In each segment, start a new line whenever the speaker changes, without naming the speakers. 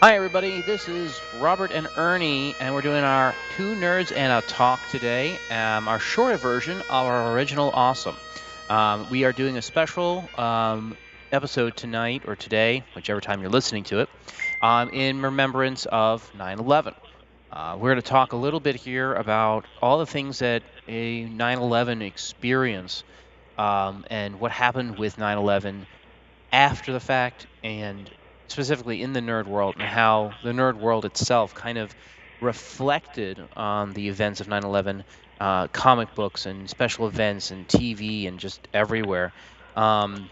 Hi, everybody. This is Robert and Ernie, and we're doing our Two Nerds and a Talk today, our shorter version of our original Awesome. We are doing a special episode tonight or today, whichever time you're listening to it, in remembrance of 9/11. We're going to talk a little bit here about all the things that a 9/11 experience and what happened with 9/11 after the fact and specifically in the nerd world and how the nerd world itself kind of reflected on the events of 9/11, comic books and special events and TV and just everywhere, um,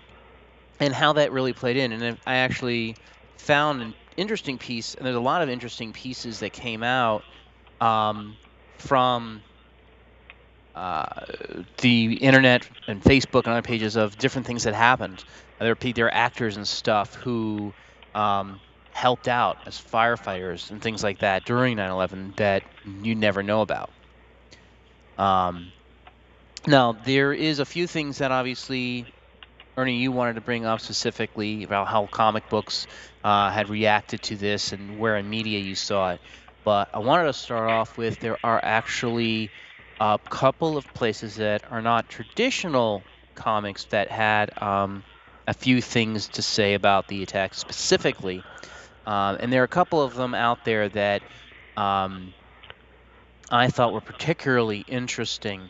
and how that really played in. And I actually found an interesting piece, and there's a lot of interesting pieces that came out from uh, the internet and Facebook and other pages of different things that happened. There are actors and stuff who helped out as firefighters and things like that during 9/11 that you never know about. Um, Now, there is a few things that obviously, Ernie, you wanted to bring up specifically about how comic books had reacted to this and where in media you saw it. But I wanted to start off with there are actually a couple of places that are not traditional comics that had a few things to say about the attack specifically. And there are a couple of them out there that um, I thought were particularly interesting.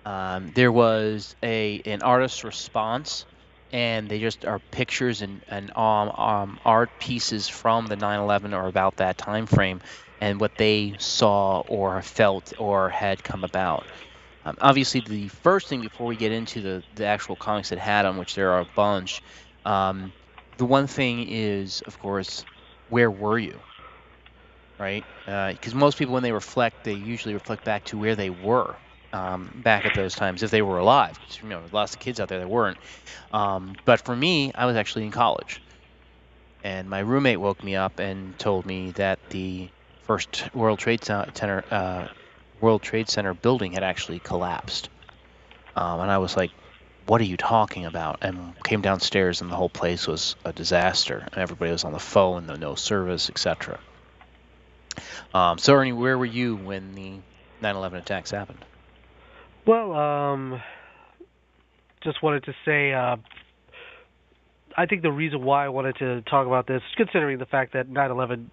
There was an artist's response, and they just are pictures and art pieces from the 9/11 or about that time frame, and what they saw or felt or had come about. Obviously, the first thing before we get into the actual comics that had them, which there are a bunch, um, the one thing is, of course, where were you? Right? Because most people, when they reflect, they usually reflect back to where they were back at those times, if they were alive. 'Cause, lots of kids out there that weren't. But for me, I was actually in college, and my roommate woke me up and told me that the first World Trade Center building had actually collapsed. And I was like, "What are you talking about?" And came downstairs, and the whole place was a disaster, and everybody was on the phone, no service, etc. So, Ernie, where were you when the 9/11 attacks happened?
Well, just wanted to say, I think the reason why I wanted to talk about this, considering the fact that 9/11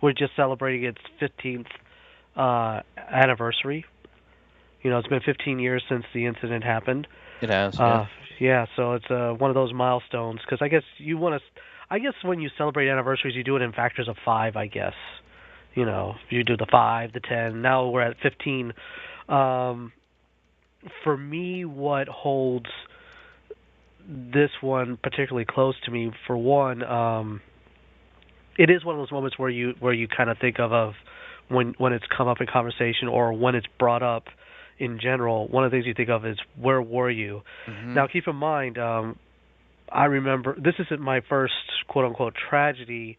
we're just celebrating its 15th anniversary. You know, it's been 15 years since the incident happened.
It has, yeah.
Uh, yeah, so it's one of those milestones because I guess I guess when you celebrate anniversaries, you do it in factors of five. I guess, you do the 5, the 10. Now we're at 15. Um, for me, what holds this one particularly close to me, for one, it is one of those moments where you kind of think of when it's come up in conversation or when it's brought up in general. One of the things you think of is where were you?
Hmm.
Now, keep in mind, I remember this isn't my first quote unquote tragedy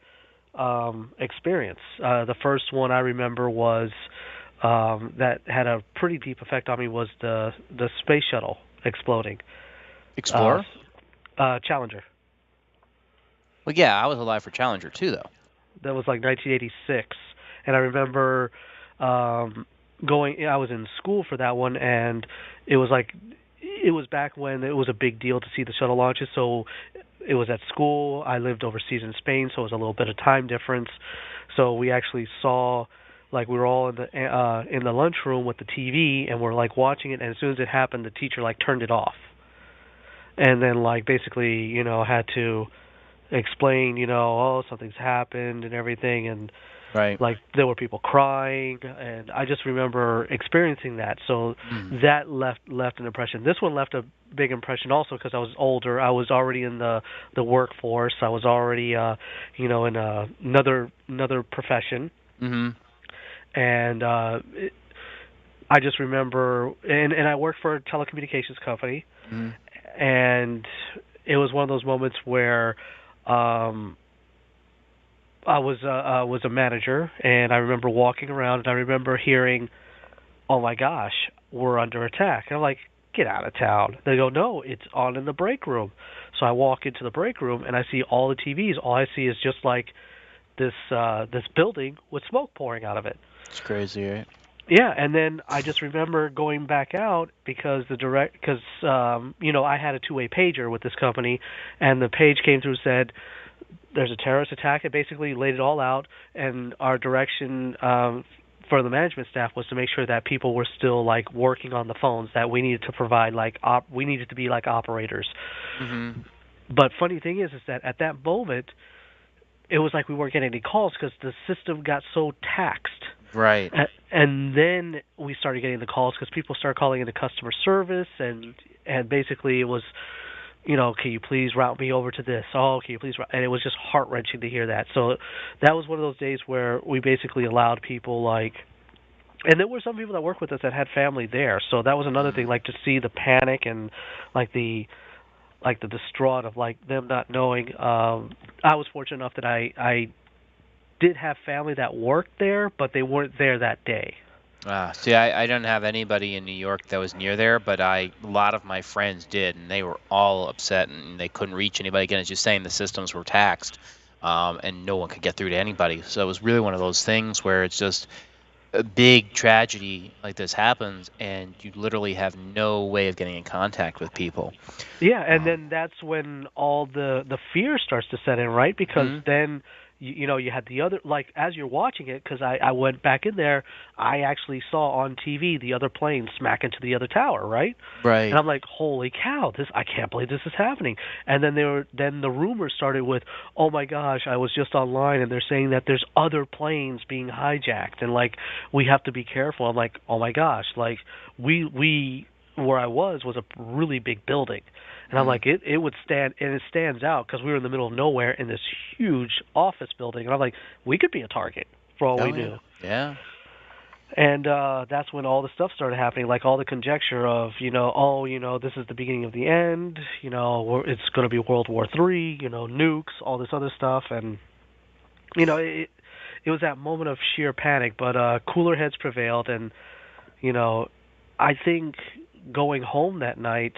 experience. The first one I remember was that had a pretty deep effect on me was the space shuttle exploding. Uh,
Explorer?
Challenger.
Well, yeah, I was alive for Challenger too, though.
That was like 1986, and I remember going. I was in school for that one, and it was like it was back when it was a big deal to see the shuttle launches. So it was at school. I lived overseas in Spain, so it was a little bit of time difference. So we actually saw, like, we were all in the lunchroom with the TV, and we're like watching it. And as soon as it happened, the teacher like turned it off, and then like basically had to explain oh something's happened and everything, and
Right.
like there were people crying, and I just remember experiencing that. So
Mm.
that left an impression. This one left a big impression also because I was older. I was already in the workforce. I was already in another profession,
Hmm.
and I just remember, and I worked for a telecommunications company,
Hmm.
and it was one of those moments where um I was a manager, and I remember walking around, and I remember hearing, "Oh my gosh, we're under attack." And I'm like, "Get out of town." They go, "No, it's on in the break room." So I walk into the break room, and I see all the TVs. All I see is just like this building with smoke pouring out of it.
It's crazy, right?
Yeah, and then I just remember going back out because I had a two-way pager with this company, and the page came through and said there's a terrorist attack. It basically laid it all out, and our direction for the management staff was to make sure that people were still like working on the phones, that we needed to provide we needed to be like operators.
Mhm.
But funny thing is that at that moment it was like we weren't getting any calls because the system got so taxed.
Right.
And then we started getting the calls because people started calling into customer service, and basically it was, can you please route me over to this? Oh, can you please? And it was just heart wrenching to hear that. So that was one of those days where we basically allowed people and there were some people that worked with us that had family there. So that was another thing,
Mm.
like to see the panic and like the distraught of like them not knowing. I was fortunate enough that I did have family that worked there, but they weren't there that day.
See, I don't have anybody in New York that was near there, but a lot of my friends did, and they were all upset, and they couldn't reach anybody. Again, as you're saying, the systems were taxed, and no one could get through to anybody. So it was really one of those things where it's just a big tragedy like this happens, and you literally have no way of getting in contact with people.
Yeah, and
Um,
then that's when all the fear starts to set in, right? Because
mhm.
then you had the other, like, as you're watching it, because I went back in there, I actually saw on TV the other plane smack into the other tower, right? And
Right.
I'm like, holy cow, this I can't believe this is happening. And then the rumors started with, oh my gosh, I was just online and they're saying that there's other planes being hijacked and like we have to be careful. I'm like, oh my gosh, like we where I was a really big building. And I'm
Mhm.
like, it would stand, and it stands out because we were in the middle of nowhere in this huge office building, and I'm like, we could be a target for all we
Oh yeah.
knew.
Yeah.
And that's when all the stuff started happening, like all the conjecture of, oh, this is the beginning of the end, it's going to be World War III, nukes, all this other stuff, and it was that moment of sheer panic, but cooler heads prevailed, and you know, I think going home that night,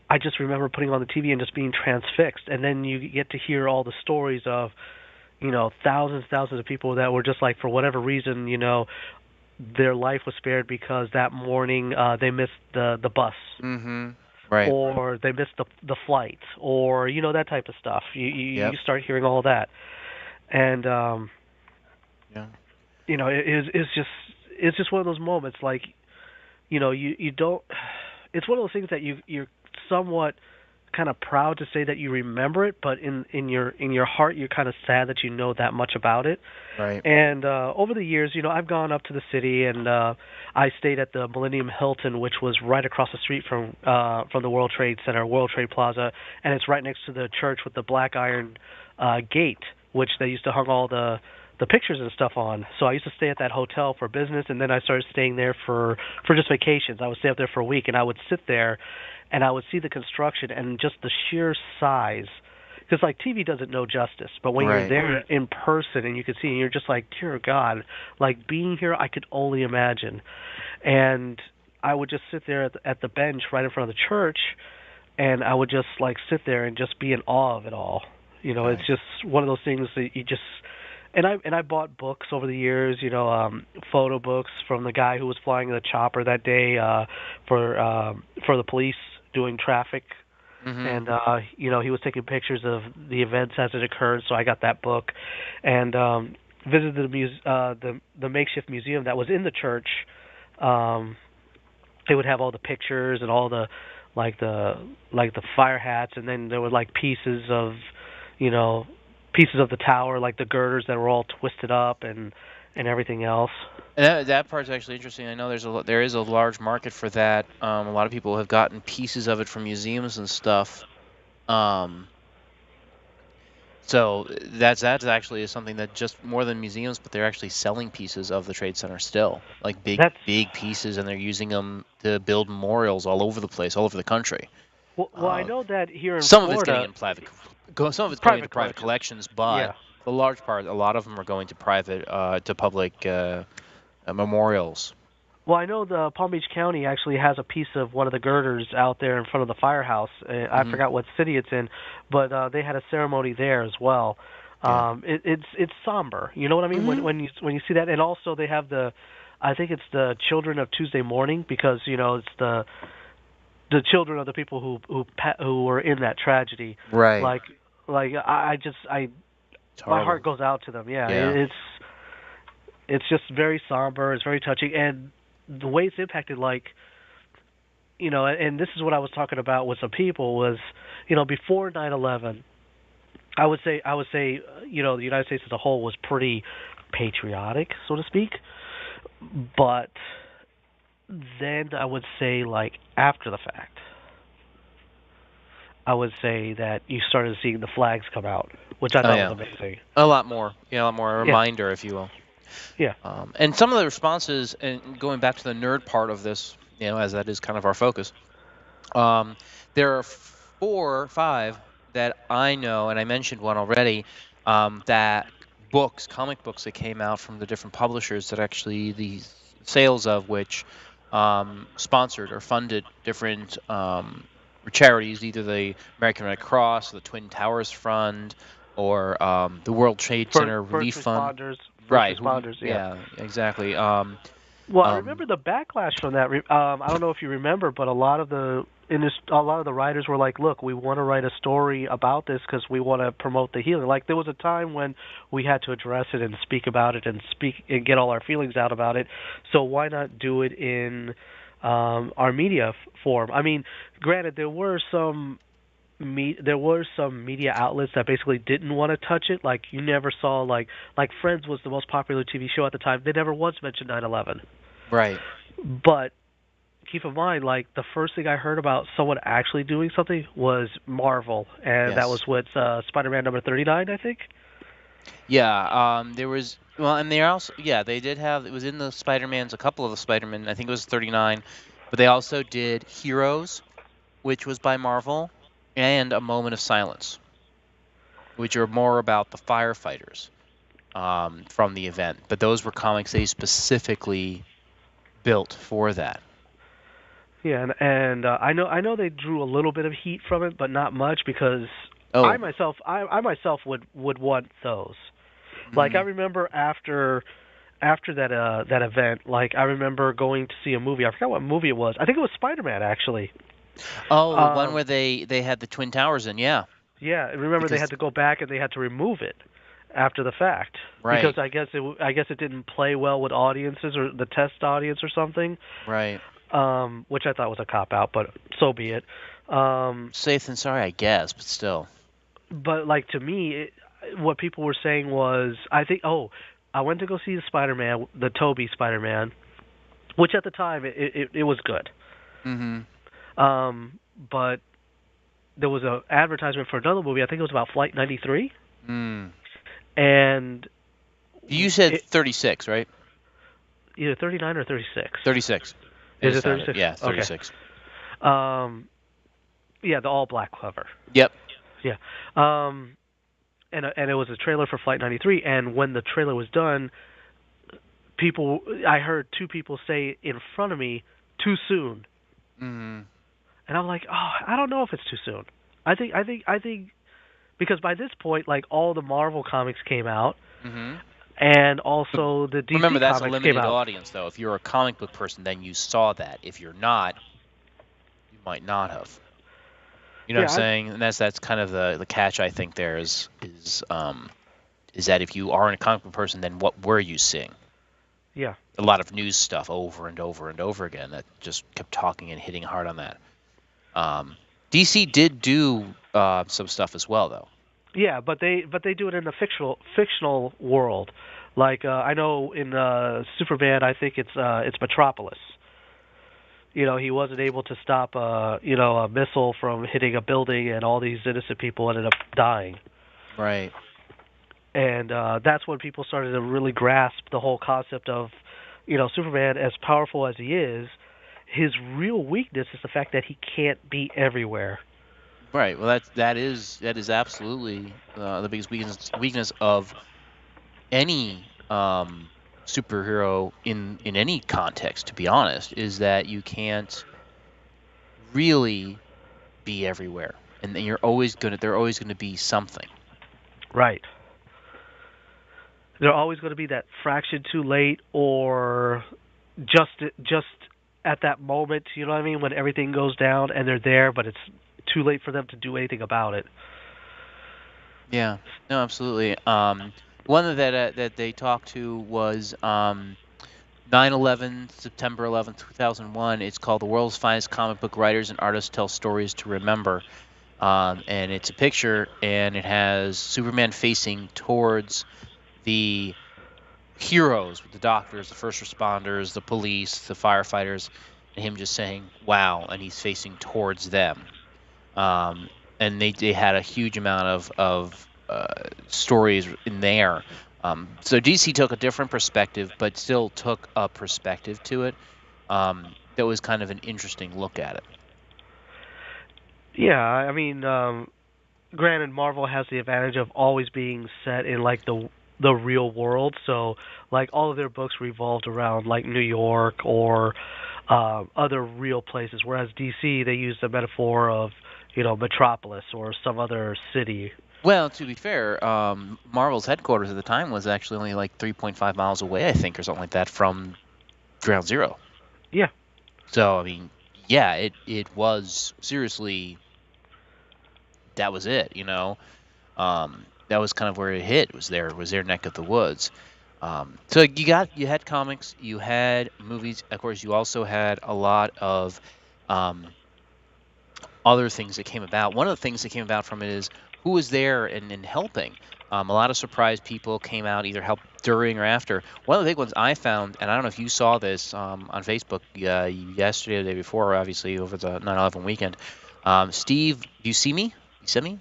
I just remember putting on the TV and just being transfixed, and then you get to hear all the stories of, thousands of people that were just like for whatever reason, their life was spared because that morning they missed the bus
Mhm. Right.
or they missed the flight or that type of stuff. You
Yep.
start hearing all that, and
Yeah.
it's just one of those moments like you don't. It's one of those things that you're somewhat kind of proud to say that you remember it, but in your heart you're kind of sad that you know that much about it.
Right.
And over the years, I've gone up to the city and I stayed at the Millennium Hilton, which was right across the street from the World Trade Center, World Trade Plaza, and it's right next to the church with the black iron gate, which they used to hung all the pictures and stuff on. So I used to stay at that hotel for business, and then I started staying there for just vacations. I would stay up there for a week, and I would sit there, and I would see the construction and just the sheer size. Because like TV doesn't know justice, but when you're
Right.
there in person and you can see, and you're just like, dear God, like being here, I could only imagine. And I would just sit there at the bench right in front of the church, and I would just like sit there and just be in awe of it all. It's
Right.
just one of those things that you just and I bought books over the years, photo books from the guy who was flying the chopper that day for the police doing traffic,
Mhm.
and he was taking pictures of the events as it occurred. So I got that book, and visited the makeshift museum that was in the church. Um, they would have all the pictures and all the like the like the fire hats, and then there were like you know pieces of the tower, like the girders that were all twisted up and everything else.
And that part's actually interesting. I know there is a large market for that. A lot of people have gotten pieces of it from museums and stuff. Um, so that's actually something that just more than museums, but they're actually selling pieces of the Trade Center still, like
That's
big pieces, and they're using them to build memorials all over the place, all over the country.
well, I
Uh,
know that here in
some of it's getting
Florida,
in some of it's going into
private
private
collections.
collections, but
Yeah.
the large part, a lot of them are going to public memorials.
Well, I know the Palm Beach County actually has a piece of one of the girders out there in front of the firehouse. I
Hmm.
forgot what city it's in, but they had a ceremony there as well.
Yeah.
It's somber. You know what I mean?
Mhm.
When you see that, and also they have I think it's the Children of Tuesday Morning, because it's the children of the people who were in that tragedy.
Right.
Like I just I
It's
my heart
horrible.
goes out to them. Yeah,
Yeah.
it's just very somber. It's very touching, and the way it's impacted, like, and this is what I was talking about with some people was, before 9/11, I would say the United States as a whole was pretty patriotic, so to speak. But then I would say, like, after the fact, I would say that you started seeing the flags come out, which I
Oh
thought was
yeah.
amazing.
A lot more. Yeah, a lot more. A
Yeah,
reminder, if you will.
yeah.
And some of the responses, and going back to the nerd part of this, as that is kind of our focus. Um, there are 5 that I know, and I mentioned one already. That comic books that came out from the different publishers that actually the sales of which sponsored or funded different charities, either the American Red Cross, the Twin Towers Fund, or the World Trade
First,
Center
first
Relief Fund.
responders, first
Right. Who?
responders. Yeah.
Yeah. Exactly.
Well, I
Um,
remember the backlash from that. I don't know if you remember, but a lot of the writers were like, "Look, we want to write a story about this because we want to promote the healing." Like, there was a time when we had to address it and speak about it and speak and get all our feelings out about it. So why not do it in our media form? I mean, granted, there were some media outlets that basically didn't want to touch it. Like, you never saw, like Friends was the most popular TV show at the time. They never once mentioned 9/11.
right.
But keep in mind, like, the first thing I heard about someone actually doing something was Marvel, and that was
Yes.
with Spider-Man number 39, I think.
Yeah, there was and they also they did have it was in the Spider-Mans, a couple of the Spider-Man, I think it was 39, but they also did Heroes, which was by Marvel, and A Moment of Silence, which are more about the firefighters from the event. But those were comics they specifically built for that.
Yeah, and I know they drew a little bit of heat from it, but not much, because I
Oh,
myself I myself would want those. Like, I
hmm
remember after that event, like, I remember going to see a movie. I forgot what movie it was. I think it was Spider-Man, actually.
oh, the one
Um,
where they had the Twin Towers in, yeah,
yeah, I remember they
because
had to go back and they had to remove it after the fact, because
right,
I guess it didn't play well with audiences, or the test audience or something.
right,
Which I thought was a cop out, but so be it. Um,
safe than sorry, I guess, but still.
but, like, to me, what people were saying was, I went to go see the Spider-Man, the Tobey Spider-Man, which at the time it was good.
Hmm
But there was a advertisement for another movie. I think it was about Flight 93,
Mm.
and
You said
it
36, right?
either 39 or 36.
36. I
Is
just
it
found it.
36?
Yeah,
Okay.
36.
Um, yeah, the all black cover.
Yep.
Yeah. Um, and it was a trailer for Flight 93. And when the trailer was done, I heard two people say in front of me, "Too soon,"
Hmm
and I'm like, "Oh, I don't know if it's too soon." I think because by this point, like, all the Marvel comics came out,
hmm
and
But
also the
remember,
DC
that's a
comics came
limited
out.
audience, though. If you're a comic book person, then you saw that. If you're not, you might not have. You know what I'm
Yeah,
saying? And that's kind of the catch I think there is that if you aren't a comic book person, then what were you seeing?
yeah,
A lot of news stuff over and over and over again that just kept talking and hitting hard on that. Um, DC did do some stuff as well, though.
yeah. But they do it in the fictional world. Like, I know in Superman, I think it's Metropolis. He wasn't able to stop a missile from hitting a building, and all these innocent people ended up dying.
Right.
And that's when people started to really grasp the whole concept of, Superman, as powerful as he is, his real weakness is the fact that he can't be everywhere.
Right. Well, that is absolutely the biggest weakness of any superhero in any context. To be honest, is that you can't really be everywhere, and then they're always gonna be something.
Right. they're always going to be that fraction too late, or just at that moment, you know what I mean, when everything goes down and they're there, but it's too late for them to do anything about it.
Yeah, no, absolutely. One that they talked to was 9/11, September 11th, 2001. It's called "The World's Finest Comic Book Writers and Artists Tell Stories to Remember," and it's a picture, and it has Superman facing towards the heroes, the doctors, the first responders, the police, the firefighters, and him just saying "Wow," and he's facing towards them. Um, and they had a huge amount of stories in there. So DC took a different perspective, but still took a perspective to it. That was kind of an interesting look at it.
Yeah, I mean, granted, Marvel has the advantage of always being set in like the real world, so like all of their books revolved around like New York or other real places, whereas DC they use the metaphor of Metropolis or some other city.
Well, to be fair, Marvel's headquarters at the time was actually only like 3.5 miles away, I think, or something like that from Ground Zero.
Yeah,
So, I mean, yeah, it was seriously that was it. That was kind of where it hit. Was their neck of the woods. So you had comics, you had movies. Of course, you also had a lot of um, other things that came about. One of the things that came about from it is who was there and helping. A lot of surprise people came out, either help during or after. One of the big ones I found, and I don't know if you saw this on Facebook yesterday or the day before, obviously over the 9/11 weekend. Steve, do you see me? You see me?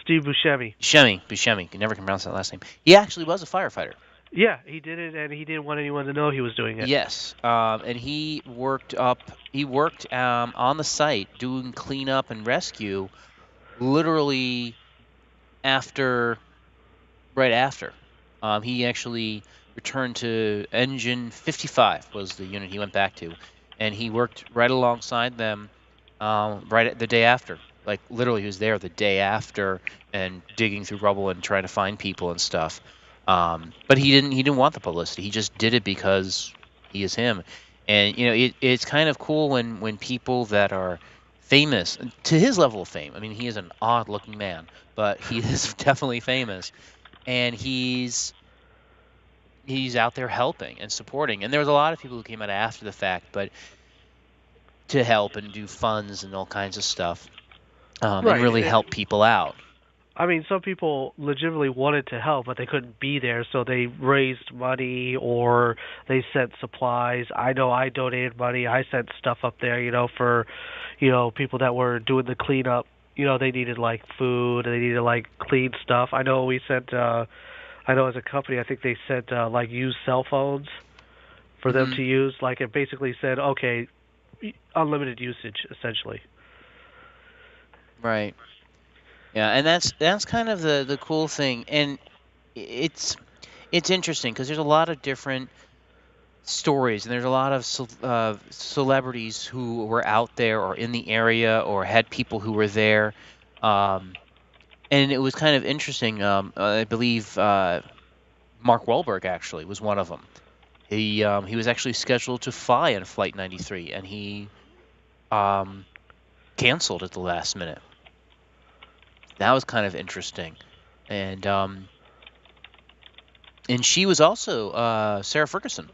Steve Buscemi.
Buscemi. You never can pronounce that last name. He actually was a firefighter.
Yeah, he did it, and he didn't want anyone to know he was doing it.
Yes, and he worked up. He worked on the site doing cleanup and rescue, literally after, right after. He actually returned to Engine 55 was the unit he went back to, and he worked right alongside them, right at the day after. Like literally, he was there the day after and digging through rubble and trying to find people and stuff. But he didn't want the publicity. He just did it because he is him. And it's kind of cool when people that are famous to his level of fame. I mean, he is an odd-looking man, but he is definitely famous, and he's out there helping and supporting. And there was a lot of people who came out after the fact, but to help and do funds and all kinds of stuff, and
Right.
really help people out.
I mean, some people legitimately wanted to help, but they couldn't be there, so they raised money or they sent supplies. I know I donated money. I sent stuff up there, for, people that were doing the cleanup. They needed like food, they needed like clean stuff. I know we sent. I know as a company, I think they sent like used cell phones for them
Hmm.
to use. Like it basically said, okay, unlimited usage essentially.
Right. Yeah, and that's kind of the cool thing, and it's it's interesting because there's a lot of different stories, and there's a lot of celebrities who were out there or in the area or had people who were there, um, and it was kind of interesting. I believe Mark Wahlberg actually was one of them. He was actually scheduled to fly on Flight 93, and he um, canceled at the last minute. That was kind of interesting, and she was also Sarah Ferguson,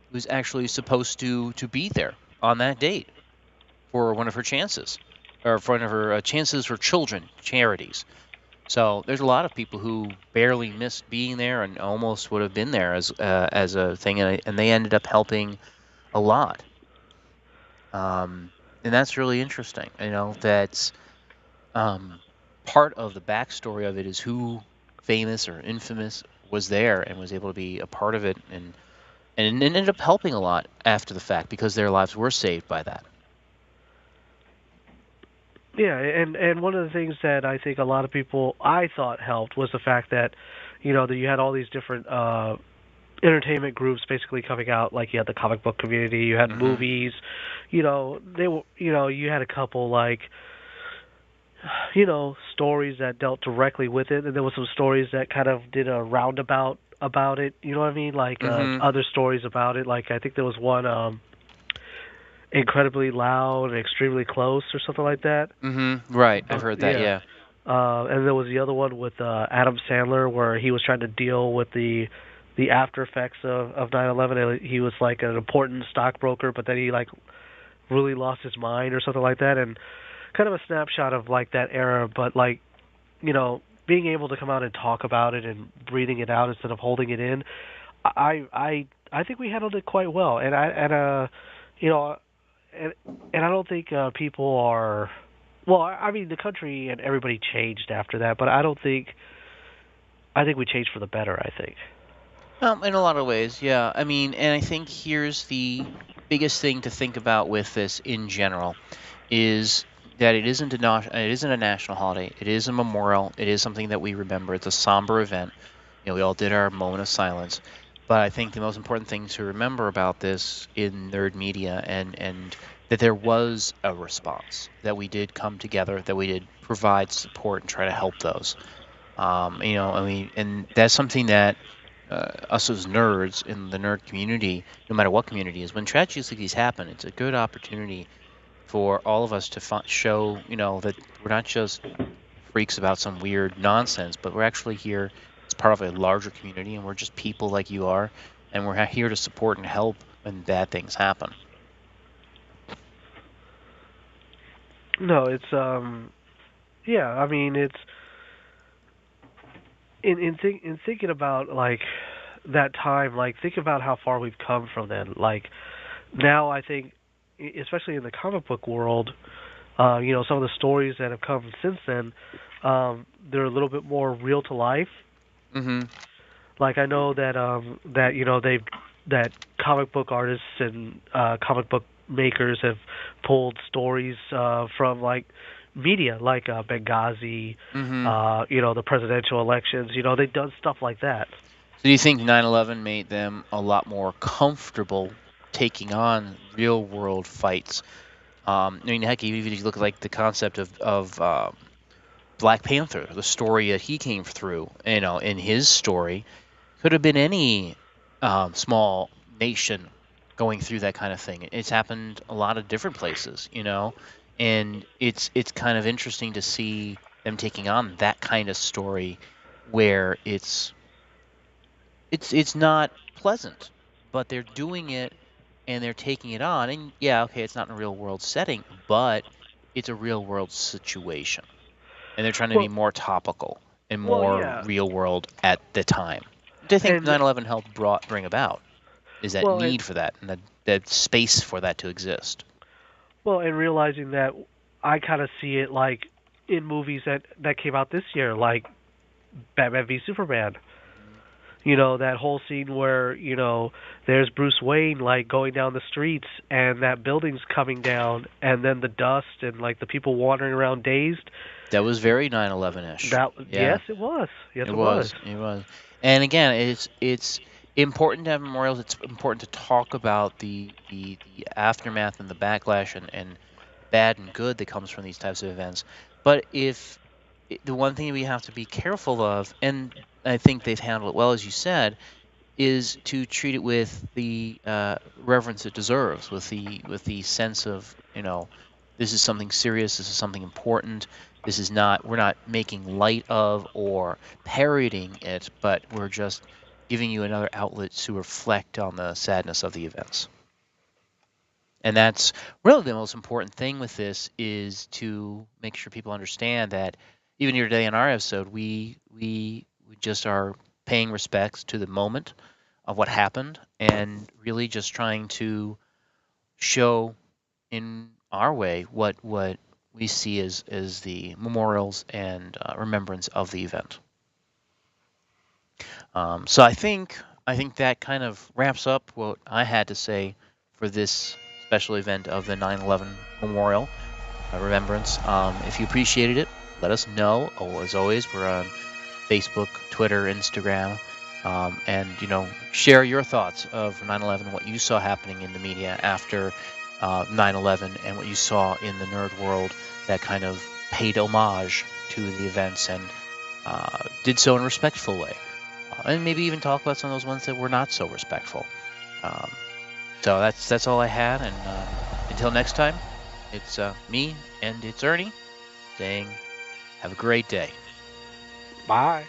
who was actually supposed to be there on that date for one of her chances, or for one of her chances for children charities. So there's a lot of people who barely missed being there and almost would have been there as a thing, and they ended up helping a lot. Um, and that's really interesting. That's um, part of the backstory of it is who famous or infamous was there and was able to be a part of it, and it ended up helping a lot after the fact because their lives were saved by that.
Yeah, and one of the things that I think a lot of people I thought helped was the fact that, that you had all these different entertainment groups basically coming out. Like you had the comic book community, you had
Hmm.
movies, they were, you had a couple like stories that dealt directly with it, and there was some stories that kind of did a roundabout about it. You know what I mean? Like
Mhm.
other stories about it. Like I think there was one incredibly loud and extremely close or something like that.
Mhm. Right. I've heard that.
Yeah.
Yeah.
And there was the other one with Adam Sandler where he was trying to deal with the after effects of 9/11. And he was like an important stockbroker, but then he like really lost his mind or something like that. And kind of a snapshot of like that era, but like being able to come out and talk about it and breathing it out instead of holding it in, I think we handled it quite well. You know, and and I don't think people are. Well, I mean, the country and everybody changed after that, but I don't think. I think we changed for the better. I think.
In a lot of ways, yeah. I mean, and I think here's the biggest thing to think about with this in general is that it isn't a national holiday. It is a memorial. It is something that we remember. It's a somber event. We all did our moment of silence. But I think the most important thing to remember about this in nerd media and that there was a response, that we did come together, that we did provide support and try to help those. I mean, and that's something that us as nerds in the nerd community, no matter what community is, when tragedies like these happen, it's a good opportunity for all of us to show, that we're not just freaks about some weird nonsense, but we're actually here as part of a larger community, and we're just people like you are, and we're here to support and help when bad things happen.
No, it's yeah. I mean, it's in thinking about like that time. Like think about how far we've come from then. Like now, I think, especially in the comic book world, some of the stories that have come since then, they're a little bit more real to life.
Mm-hmm.
Like I know that that comic book artists and comic book makers have pulled stories from like media, like Benghazi,
Mm-hmm.
the presidential elections. They've done stuff like that.
So do you think 9/11 made them a lot more comfortable taking on real world fights? I mean, heck, even if you look at like the concept of Black Panther, the story that he came through, in his story, could have been any small nation going through that kind of thing. It's happened a lot of different places, and it's kind of interesting to see them taking on that kind of story where it's not pleasant, but they're doing it and they're taking it on. And yeah, okay, it's not in a real world setting, but it's a real world situation. And they're trying to be
Well,
more topical and
well,
more
yeah,
real world at the time. Which I think
and
9/11 helped bring about is that
well, and
need for that and that space for that to exist.
and realizing that I kind of see it like in movies that came out this year, like Batman v Superman.
Hmm.
That whole scene where, there's Bruce Wayne like going down the streets and that building's coming down and then the dust and like the people wandering around dazed.
That was very 9/11ish.
That
Yeah.
yes, it was. Yes,
It
it was.
was. It was. And again, it's important to have memorials. It's important to talk about the aftermath and the backlash and the bad and good that comes from these types of events. But the one thing we have to be careful of, and I think they've handled it well, as you said, is to treat it with the reverence it deserves, with the sense of, this is something serious, this is something important. This is not We're not making light of or parodying it, but we're just giving you another outlet to reflect on the sadness of the events. And that's really the most important thing with this, is to make sure people understand that even here today in our episode, we just are paying respects to the moment of what happened and really just trying to show in our way what we see as the memorials and remembrance of the event. So I think that kind of wraps up what I had to say for this special event of the 9/11 Memorial Remembrance. If you appreciated it, let us know. Oh, as always, we're on Facebook, Twitter, Instagram, and share your thoughts of 9/11, what you saw happening in the media after 9/11, and what you saw in the nerd world that kind of paid homage to the events and did so in a respectful way, and maybe even talk about some of those ones that were not so respectful. Um, so that's all I had, and until next time, it's me and it's Ernie saying, have a great day.
Bye.